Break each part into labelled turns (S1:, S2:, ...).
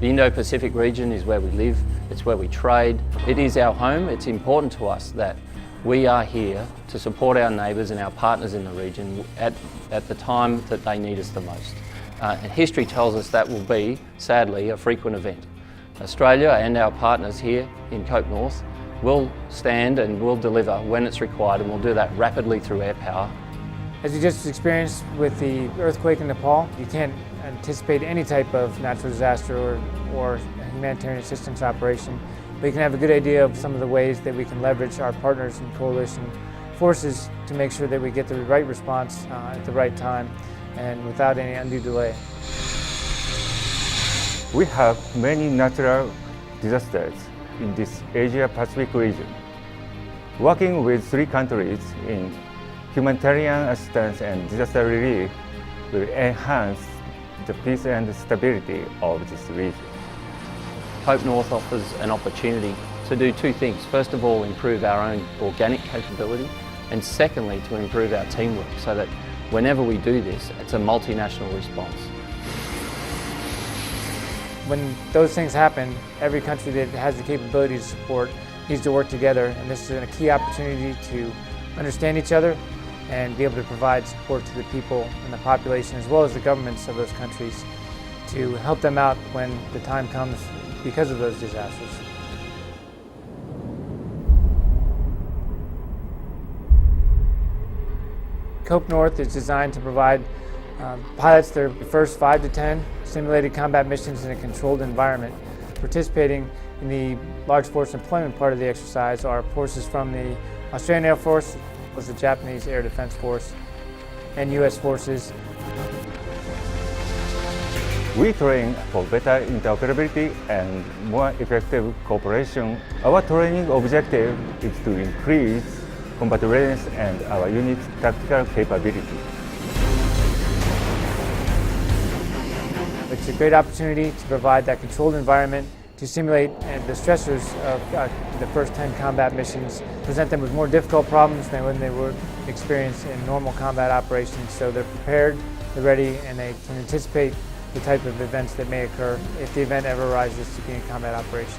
S1: The Indo-Pacific region is where we live, it's where we trade. It is our home. It's important to us that we are here to support our neighbours and our partners in the region at the time that they need us the most. And history tells us that will be, sadly, a frequent event. Australia and our partners here in Cope North will stand and will deliver when it's required, and we'll do that rapidly through air power.
S2: As you just experienced with the earthquake in Nepal, you can't anticipate any type of natural disaster or humanitarian assistance operation, but you can have a good idea of some of the ways that we can leverage our partners and coalition forces to make sure that we get the right response at the right time and without any undue delay.
S3: We have many natural disasters in this Asia-Pacific region. Working with 3 countries in humanitarian assistance and disaster relief will enhance the peace and stability of this region.
S1: Cope North offers an opportunity to do 2 things. First of all, improve our own organic capability, and secondly, to improve our teamwork so that whenever we do this, it's a multinational response.
S2: When those things happen, every country that has the capability to support needs to work together, and this is a key opportunity to understand each other and be able to provide support to the people and the population as well as the governments of those countries to help them out when the time comes because of those disasters. Cope North is designed to provide pilots their first 5 to 10 simulated combat missions in a controlled environment. Participating in the large force employment part of the exercise are forces from the Australian Air Force, the Japanese Air Defense Force, and U.S. forces.
S3: We train for better interoperability and more effective cooperation. Our training objective is to increase combat readiness and our unit's tactical capability.
S2: It's a great opportunity to provide that controlled environment to simulate the stressors of the first 10 combat missions, present them with more difficult problems than when they were experienced in normal combat operations. So they're prepared, they're ready, and they can anticipate the type of events that may occur if the event ever arises to be in combat operations.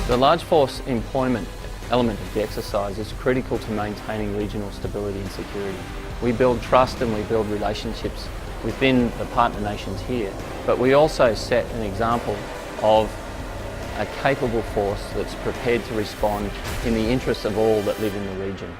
S1: The large force employment element of the exercise is critical to maintaining regional stability and security. We build trust and we build relationships within the partner nations here, but we also set an example of a capable force that's prepared to respond in the interests of all that live in the region.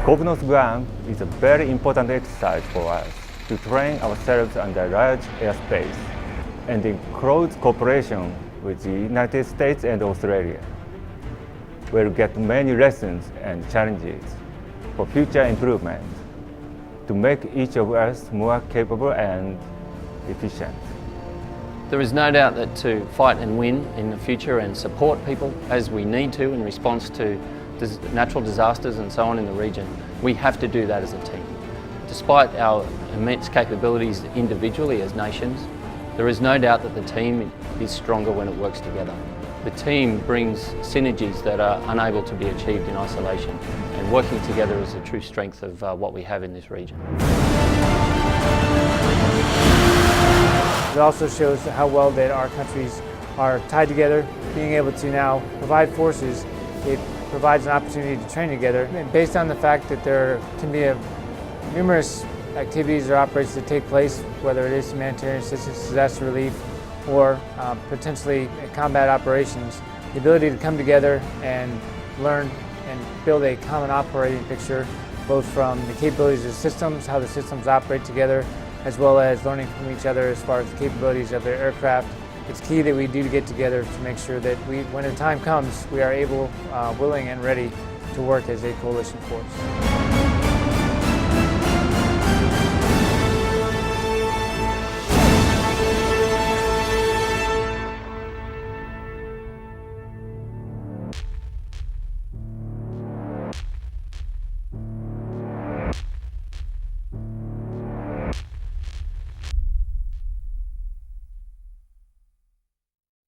S3: Cope North Ground is a very important exercise for us to train ourselves under large airspace and in close cooperation with the United States and Australia. We'll get many lessons and challenges for future improvement to make each of us more capable and efficient.
S1: There is no doubt that to fight and win in the future and support people as we need to in response to natural disasters and so on in the region, we have to do that as a team. Despite our immense capabilities individually as nations, there is no doubt that the team is stronger when it works together. The team brings synergies that are unable to be achieved in isolation, and working together is the true strength of what we have in this region.
S2: It also shows how well that our countries are tied together. Being able to now provide forces, it provides an opportunity to train together. And based on the fact that there can be numerous activities or operations that take place, whether it is humanitarian assistance, disaster relief, or potentially combat operations, the ability to come together and learn and build a common operating picture, both from the capabilities of the systems, how the systems operate together, as well as learning from each other as far as the capabilities of their aircraft. It's key that we do get together to make sure that when the time comes, we are able, willing, and ready to work as a coalition force.